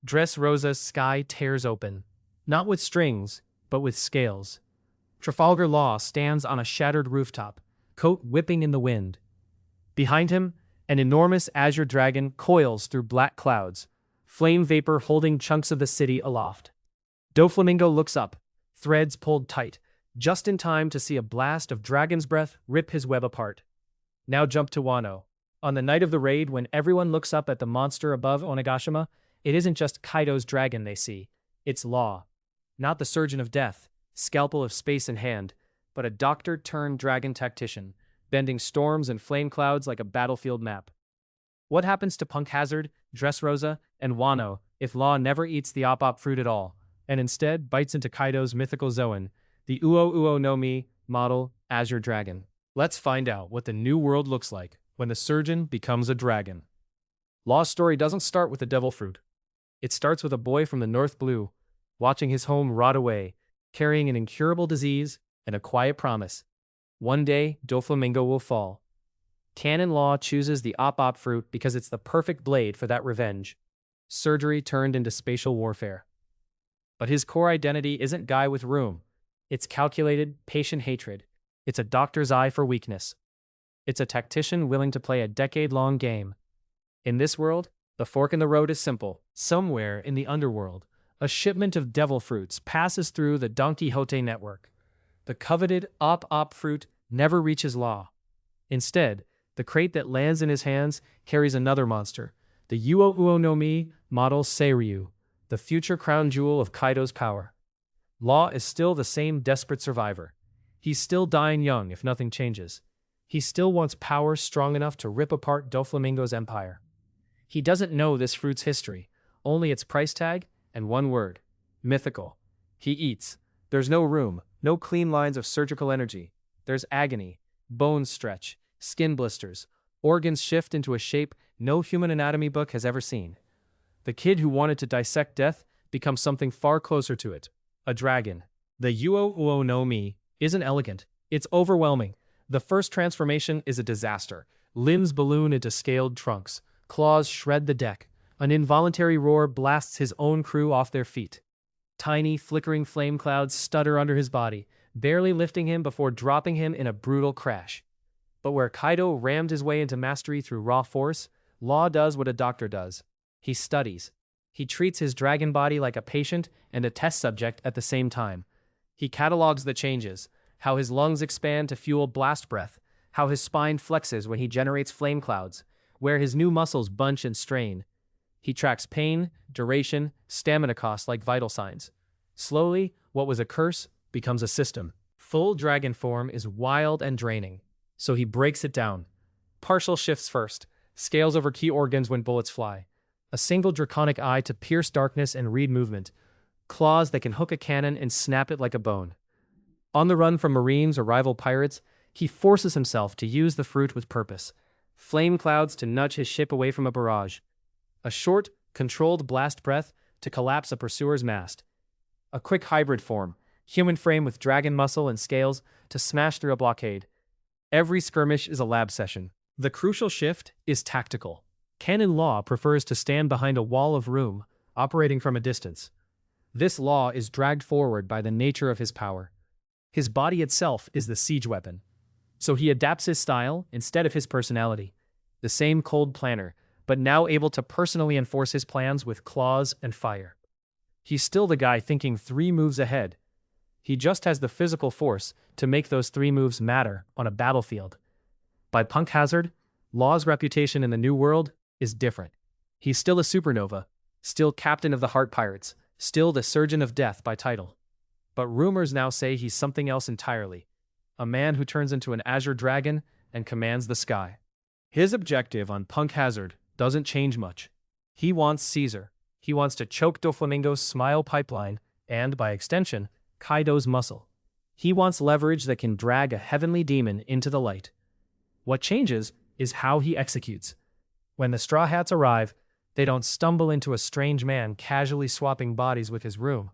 Dressrosa's sky tears open, not with strings, but with scales. Trafalgar Law stands on a shattered rooftop, coat whipping in the wind. Behind him, an enormous Azure Dragon coils through black clouds, flame vapor holding chunks of the city aloft. Doflamingo looks up, threads pulled tight, just in time to see a blast of dragon's breath rip his web apart. Now jump to Wano. On the night of the raid, when everyone looks up at the monster above Onigashima, it isn't just Kaido's dragon they see. It's Law. Not the surgeon of death, scalpel of space in hand, but a doctor-turned-dragon tactician, bending storms and flame clouds like a battlefield map. What happens to Punk Hazard, Dressrosa, and Wano if Law never eats the op-op fruit at all, and instead bites into Kaido's mythical Zoan, the Uo no Mi model Azure Dragon? Let's find out what the new world looks like when the surgeon becomes a dragon. Law's story doesn't start with the devil fruit. It starts with a boy from the North Blue, watching his home rot away, carrying an incurable disease and a quiet promise. One day, Doflamingo will fall. Canon Law chooses the op-op fruit because it's the perfect blade for that revenge. Surgery turned into spatial warfare. But his core identity isn't guy with room. It's calculated, patient hatred. It's a doctor's eye for weakness. It's a tactician willing to play a decade-long game. In this world, the fork in the road is simple. Somewhere in the underworld, a shipment of devil fruits passes through the Don Quixote network. The coveted op-op fruit never reaches Law. Instead, the crate that lands in his hands carries another monster, the Uo no Mi model Seiryu, the future crown jewel of Kaido's power. Law is still the same desperate survivor. He's still dying young if nothing changes. He still wants power strong enough to rip apart Doflamingo's empire. He doesn't know this fruit's history, only its price tag and one word: mythical. He eats. There's no room, no clean lines of surgical energy. There's agony, bones stretch, skin blisters, organs shift into a shape no human anatomy book has ever seen. The kid who wanted to dissect death becomes something far closer to it: a dragon. The Uo no Mi isn't elegant, it's overwhelming. The first transformation is a disaster. Limbs balloon into scaled trunks, claws shred the deck. An involuntary roar blasts his own crew off their feet. Tiny, flickering flame clouds stutter under his body, barely lifting him before dropping him in a brutal crash. But where Kaido rammed his way into mastery through raw force, Law does what a doctor does. He studies. He treats his dragon body like a patient and a test subject at the same time. He catalogs the changes, how his lungs expand to fuel blast breath, how his spine flexes when he generates flame clouds, where his new muscles bunch and strain. He tracks pain, duration, stamina costs like vital signs. Slowly, what was a curse becomes a system. Full dragon form is wild and draining, so he breaks it down. Partial shifts first, scales over key organs when bullets fly. A single draconic eye to pierce darkness and read movement. Claws that can hook a cannon and snap it like a bone. On the run from marines or rival pirates, he forces himself to use the fruit with purpose. Flame clouds to nudge his ship away from a barrage. A short, controlled blast breath to collapse a pursuer's mast. A quick hybrid form, human frame with dragon muscle and scales to smash through a blockade. Every skirmish is a lab session. The crucial shift is tactical. Canon Law prefers to stand behind a wall of room, operating from a distance. This Law is dragged forward by the nature of his power. His body itself is the siege weapon. So he adapts his style instead of his personality. The same cold planner, but now able to personally enforce his plans with claws and fire. He's still the guy thinking 3 moves ahead. He just has the physical force to make those 3 moves matter on a battlefield. By Punk Hazard, Law's reputation in the New World is different. He's still a supernova, still captain of the Heart Pirates, still the Surgeon of Death by title. But rumors now say he's something else entirely. A man who turns into an Azure Dragon and commands the sky. His objective on Punk Hazard doesn't change much. He wants Caesar. He wants to choke Doflamingo's smile pipeline and, by extension, Kaido's muscle. He wants leverage that can drag a heavenly demon into the light. What changes is how he executes. When the Straw Hats arrive, they don't stumble into a strange man casually swapping bodies with his room.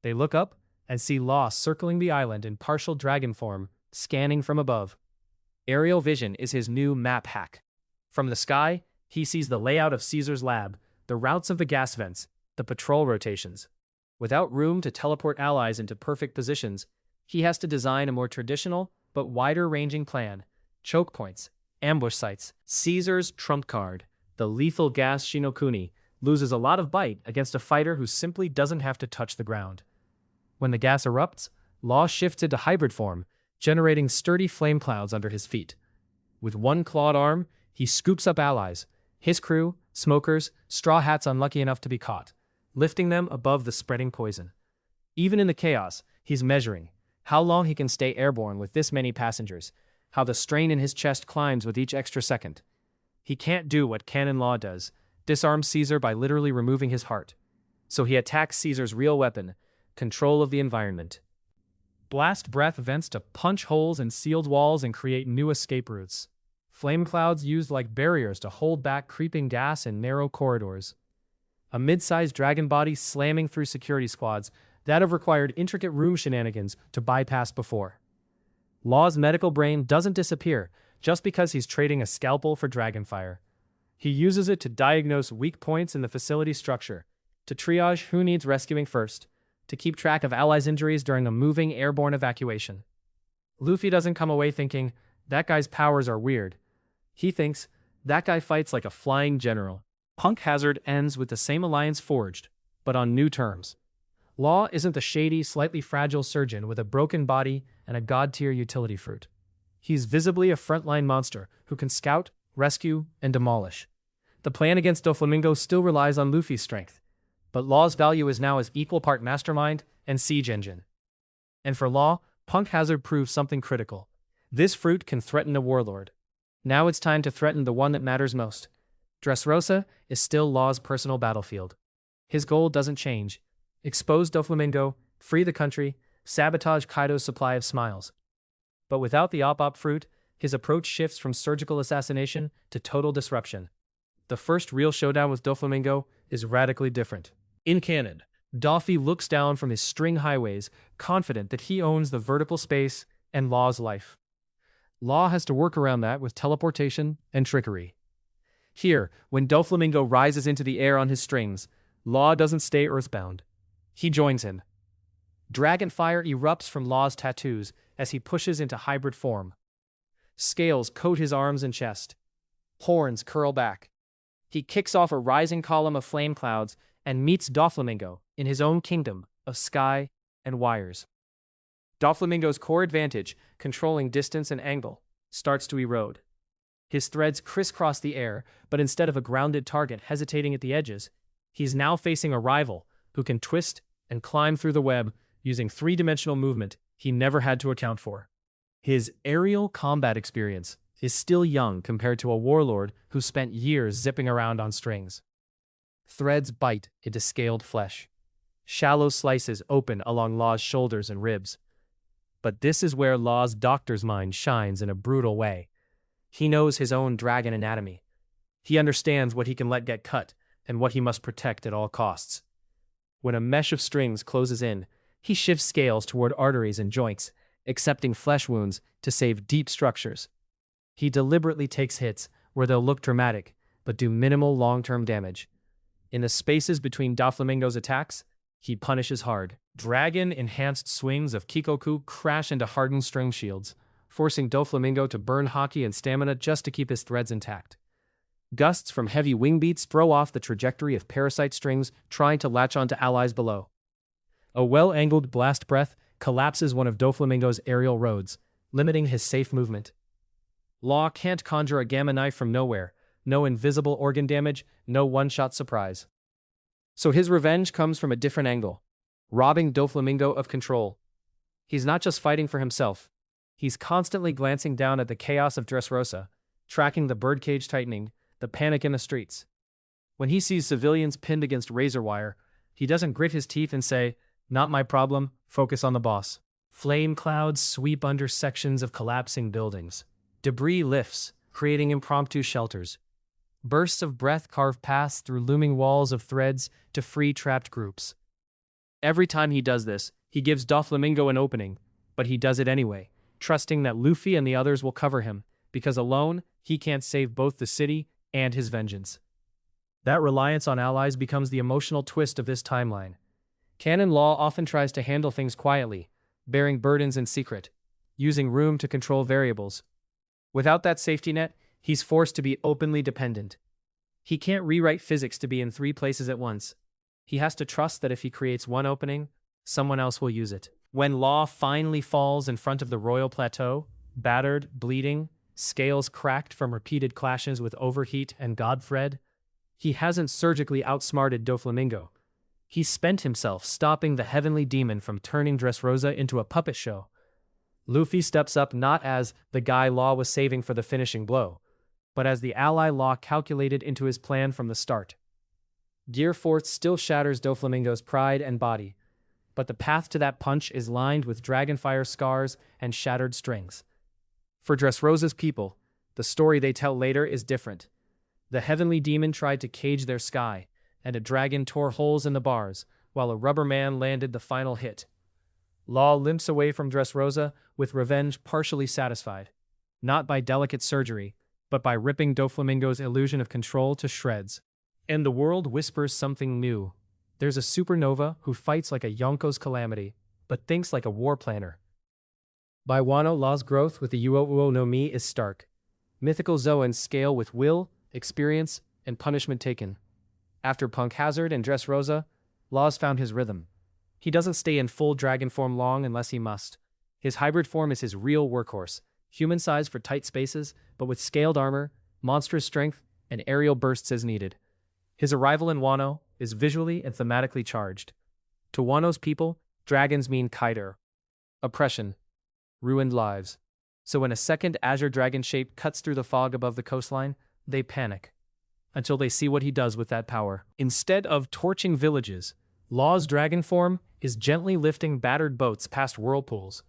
They look up and see Law circling the island in partial dragon form, scanning from above. Aerial vision is his new map hack. From the sky, he sees the layout of Caesar's lab, the routes of the gas vents, the patrol rotations. Without room to teleport allies into perfect positions, he has to design a more traditional but wider-ranging plan. Choke points, ambush sites, Caesar's trump card, the lethal gas Shinokuni, loses a lot of bite against a fighter who simply doesn't have to touch the ground. When the gas erupts, Law shifts into hybrid form, generating sturdy flame clouds under his feet. With one clawed arm, he scoops up allies, his crew, smokers, straw hats unlucky enough to be caught, lifting them above the spreading poison. Even in the chaos, he's measuring how long he can stay airborne with this many passengers, how the strain in his chest climbs with each extra second. He can't do what Canon Law does, disarm Caesar by literally removing his heart. So he attacks Caesar's real weapon, control of the environment. Blast breath vents to punch holes in sealed walls and create new escape routes. Flame clouds used like barriers to hold back creeping gas in narrow corridors. A mid-sized dragon body slamming through security squads that have required intricate room shenanigans to bypass before. Law's medical brain doesn't disappear just because he's trading a scalpel for dragonfire. He uses it to diagnose weak points in the facility structure, to triage who needs rescuing first, to keep track of allies' injuries during a moving airborne evacuation. Luffy doesn't come away thinking, that guy's powers are weird. He thinks, that guy fights like a flying general. Punk Hazard ends with the same alliance forged, but on new terms. Law isn't the shady, slightly fragile surgeon with a broken body and a god-tier utility fruit. He's visibly a frontline monster who can scout, rescue, and demolish. The plan against Doflamingo still relies on Luffy's strength, but Law's value is now as equal part mastermind and siege engine. And for Law, Punk Hazard proves something critical. This fruit can threaten a warlord. Now it's time to threaten the one that matters most. Dressrosa is still Law's personal battlefield. His goal doesn't change. Expose Doflamingo, free the country, sabotage Kaido's supply of smiles. But without the op-op fruit, his approach shifts from surgical assassination to total disruption. The first real showdown with Doflamingo is radically different. In canon, Doffy looks down from his string highways, confident that he owns the vertical space and Law's life. Law has to work around that with teleportation and trickery. Here, when Doflamingo rises into the air on his strings, Law doesn't stay earthbound. He joins him. Dragonfire erupts from Law's tattoos as he pushes into hybrid form. Scales coat his arms and chest. Horns curl back. He kicks off a rising column of flame clouds and meets Doflamingo in his own kingdom of sky and wires. Doflamingo's core advantage, controlling distance and angle, starts to erode. His threads crisscross the air, but instead of a grounded target hesitating at the edges, he's now facing a rival who can twist and climb through the web using three-dimensional movement he never had to account for. His aerial combat experience is still young compared to a warlord who spent years zipping around on strings. Threads bite into scaled flesh. Shallow slices open along Law's shoulders and ribs. But this is where Law's doctor's mind shines in a brutal way. He knows his own dragon anatomy. He understands what he can let get cut and what he must protect at all costs. When a mesh of strings closes in, he shifts scales toward arteries and joints, accepting flesh wounds to save deep structures. He deliberately takes hits where they'll look dramatic, but do minimal long-term damage. In the spaces between Doflamingo's attacks, he punishes hard. Dragon-enhanced swings of Kikoku crash into hardened string shields, forcing Doflamingo to burn haki and stamina just to keep his threads intact. Gusts from heavy wing beats throw off the trajectory of parasite strings trying to latch onto allies below. A well-angled blast breath collapses one of Doflamingo's aerial roads, limiting his safe movement. Law can't conjure a gamma knife from nowhere, no invisible organ damage, no one-shot surprise. So his revenge comes from a different angle, robbing Doflamingo of control. He's not just fighting for himself. He's constantly glancing down at the chaos of Dressrosa, tracking the birdcage tightening, the panic in the streets. When he sees civilians pinned against razor wire, he doesn't grit his teeth and say, "Not my problem, focus on the boss." Flame clouds sweep under sections of collapsing buildings. Debris lifts, creating impromptu shelters. Bursts of breath carve paths through looming walls of threads to free trapped groups. Every time he does this, he gives Doflamingo an opening, but he does it anyway, trusting that Luffy and the others will cover him, because alone, he can't save both the city and his vengeance. That reliance on allies becomes the emotional twist of this timeline. Canon Law often tries to handle things quietly, bearing burdens in secret, using room to control variables. Without that safety net, he's forced to be openly dependent. He can't rewrite physics to be in three places at once. He has to trust that if he creates one opening, someone else will use it. When Law finally falls in front of the royal plateau, battered, bleeding, scales cracked from repeated clashes with Overheat and Godfred, he hasn't surgically outsmarted Doflamingo. He's spent himself stopping the heavenly demon from turning Dressrosa into a puppet show. Luffy steps up not as the guy Law was saving for the finishing blow, but as the ally Law calculated into his plan from the start. Gear Force still shatters Doflamingo's pride and body, but the path to that punch is lined with dragonfire scars and shattered strings. For Dressrosa's people, the story they tell later is different. The heavenly demon tried to cage their sky, and a dragon tore holes in the bars, while a rubber man landed the final hit. Law limps away from Dressrosa with revenge partially satisfied, not by delicate surgery, but by ripping Doflamingo's illusion of control to shreds. And the world whispers something new. There's a supernova who fights like a Yonko's calamity, but thinks like a war planner. By Wano, Law's growth with the Uo no Mi is stark. Mythical Zoan scale with will, experience, and punishment taken. After Punk Hazard and Dressrosa, Law's found his rhythm. He doesn't stay in full dragon form long unless he must. His hybrid form is his real workhorse, human size for tight spaces, but with scaled armor, monstrous strength, and aerial bursts as needed. His arrival in Wano is visually and thematically charged. To Wano's people, dragons mean Kaido, oppression, ruined lives. So when a second Azure Dragon shape cuts through the fog above the coastline, they panic, until they see what he does with that power. Instead of torching villages, Law's dragon form is gently lifting battered boats past whirlpools,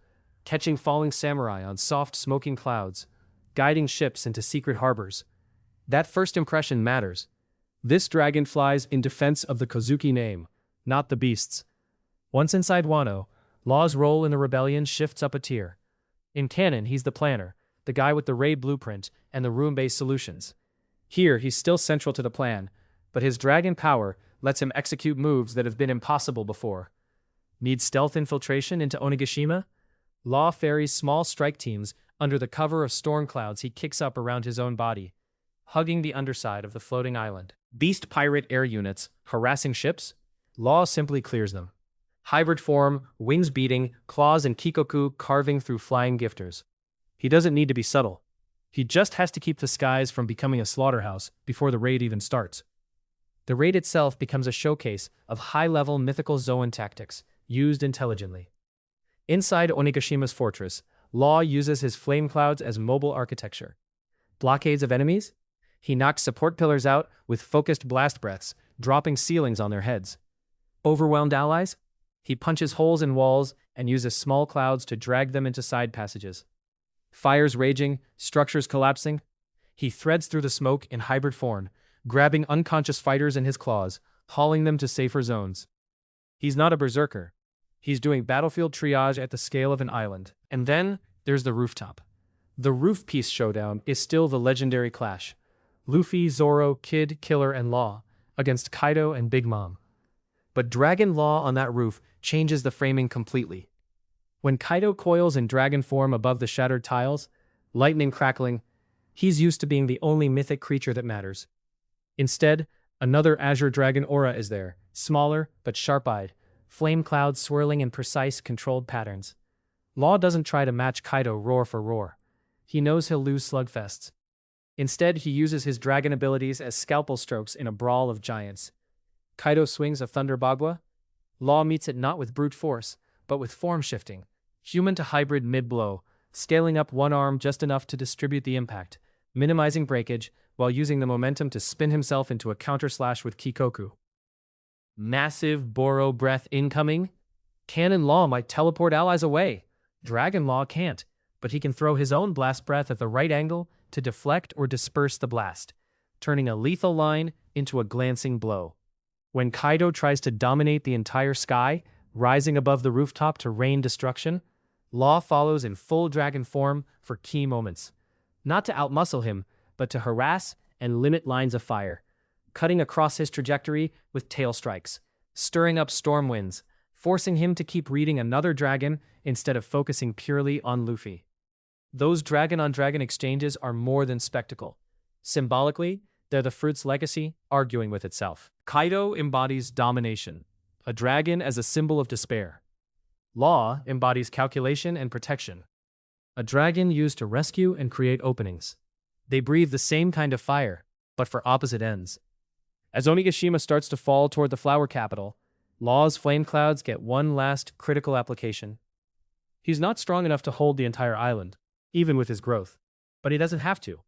catching falling samurai on soft smoking clouds, guiding ships into secret harbors. That first impression matters. This dragon flies in defense of the Kozuki name, not the beasts. Once inside Wano, Law's role in the rebellion shifts up a tier. In canon, he's the planner, the guy with the raid blueprint and the room-based solutions. Here, he's still central to the plan, but his dragon power lets him execute moves that have been impossible before. Need stealth infiltration into Onigashima? Law ferries small strike teams under the cover of storm clouds he kicks up around his own body, hugging the underside of the floating island. Beast pirate air units harassing ships? Law simply clears them. Hybrid form, wings beating, claws and kikoku carving through flying gifters. He doesn't need to be subtle. He just has to keep the skies from becoming a slaughterhouse before the raid even starts. The raid itself becomes a showcase of high-level mythical Zoan tactics, used intelligently. Inside Onigashima's fortress, Law uses his flame clouds as mobile architecture. Blockades of enemies? He knocks support pillars out with focused blast breaths, dropping ceilings on their heads. Overwhelmed allies? He punches holes in walls and uses small clouds to drag them into side passages. Fires raging, structures collapsing. He threads through the smoke in hybrid form, grabbing unconscious fighters in his claws, hauling them to safer zones. He's not a berserker. He's doing battlefield triage at the scale of an island. And then there's the rooftop. The roof piece showdown is still the legendary clash. Luffy, Zoro, Kid, Killer, and Law against Kaido and Big Mom. But Dragon Law on that roof changes the framing completely. When Kaido coils in dragon form above the shattered tiles, lightning crackling, he's used to being the only mythic creature that matters. Instead, another Azure Dragon aura is there, smaller but sharp-eyed, flame clouds swirling in precise, controlled patterns. Law doesn't try to match Kaido roar for roar. He knows he'll lose slugfests. Instead, he uses his dragon abilities as scalpel strokes in a brawl of giants. Kaido swings a Thunder Bagua. Law meets it not with brute force, but with form shifting, human to hybrid mid-blow, scaling up one arm just enough to distribute the impact, minimizing breakage, while using the momentum to spin himself into a counter-slash with Kikoku. Massive Boro breath incoming? Canon Law might teleport allies away. Dragon Law can't, but he can throw his own blast breath at the right angle to deflect or disperse the blast, turning a lethal line into a glancing blow. When Kaido tries to dominate the entire sky, rising above the rooftop to rain destruction, Law follows in full dragon form for key moments. Not to outmuscle him, but to harass and limit lines of fire. cutting across his trajectory with tail strikes, stirring up storm winds, forcing him to keep reading another dragon instead of focusing purely on Luffy. Those dragon-on-dragon exchanges are more than spectacle. Symbolically, they're the fruit's legacy arguing with itself. Kaido embodies domination, a dragon as a symbol of despair. Law embodies calculation and protection, a dragon used to rescue and create openings. They breathe the same kind of fire, but for opposite ends. As Onigashima starts to fall toward the flower capital, Law's flame clouds get one last critical application. He's not strong enough to hold the entire island, even with his growth, but he doesn't have to.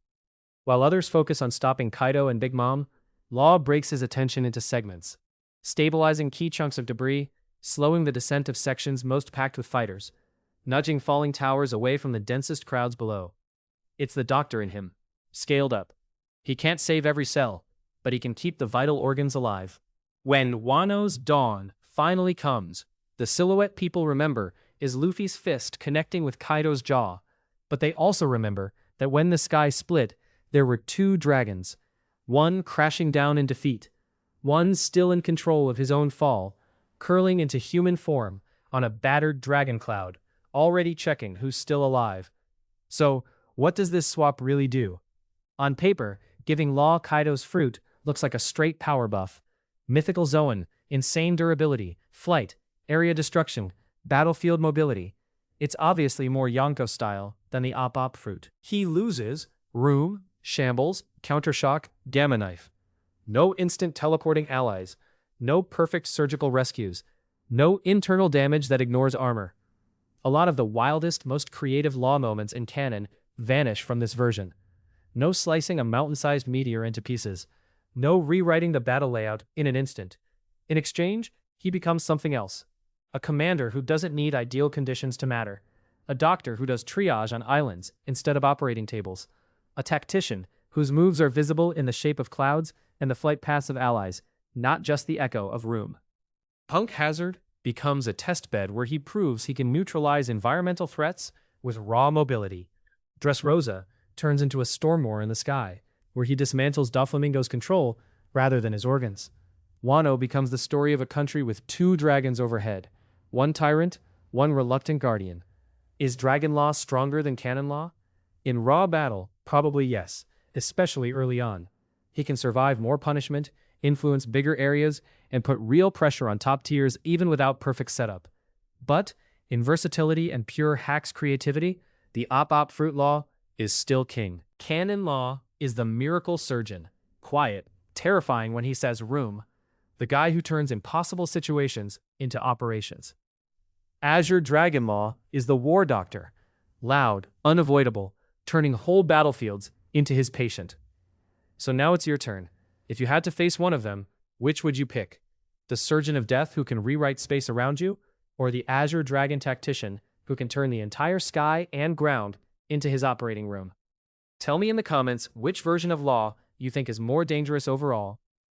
While others focus on stopping Kaido and Big Mom, Law breaks his attention into segments, stabilizing key chunks of debris, slowing the descent of sections most packed with fighters, nudging falling towers away from the densest crowds below. It's the doctor in him, scaled up. He can't save every cell, but he can keep the vital organs alive. When Wano's dawn finally comes, the silhouette people remember is Luffy's fist connecting with Kaido's jaw, but they also remember that when the sky split, there were two dragons, one crashing down in defeat, one still in control of his own fall, curling into human form on a battered dragon cloud, already checking who's still alive. So, what does this swap really do? On paper, giving Law Kaido's fruit looks like a straight power buff. Mythical Zoan, insane durability, flight, area destruction, battlefield mobility. It's obviously more Yonko style than the Op fruit. He loses room, shambles, countershock, gamma knife. No instant teleporting allies. No perfect surgical rescues. No internal damage that ignores armor. A lot of the wildest, most creative Law moments in canon vanish from this version. No slicing a mountain-sized meteor into pieces. No rewriting the battle layout in an instant. In exchange, he becomes something else. A commander who doesn't need ideal conditions to matter. A doctor who does triage on islands instead of operating tables. A tactician whose moves are visible in the shape of clouds and the flight paths of allies, not just the echo of room. Punk Hazard becomes a testbed where he proves he can neutralize environmental threats with raw mobility. Dressrosa turns into a storm war in the sky, where he dismantles Doflamingo's control rather than his organs. Wano becomes the story of a country with two dragons overhead, one tyrant, one reluctant guardian. Is Dragon Law stronger than Canon Law? In raw battle, probably yes, especially early on. He can survive more punishment, influence bigger areas, and put real pressure on top tiers even without perfect setup. But, in versatility and pure hacks creativity, the Op Fruit Law is still king. Canon Law is the miracle surgeon, quiet, terrifying when he says room, the guy who turns impossible situations into operations. Azure Dragon Law is the war doctor, loud, unavoidable, turning whole battlefields into his patient. So now it's your turn. If you had to face one of them, which would you pick? The Surgeon of Death who can rewrite space around you, or the Azure Dragon Tactician who can turn the entire sky and ground into his operating room? Tell me in the comments which version of Law you think is more dangerous overall,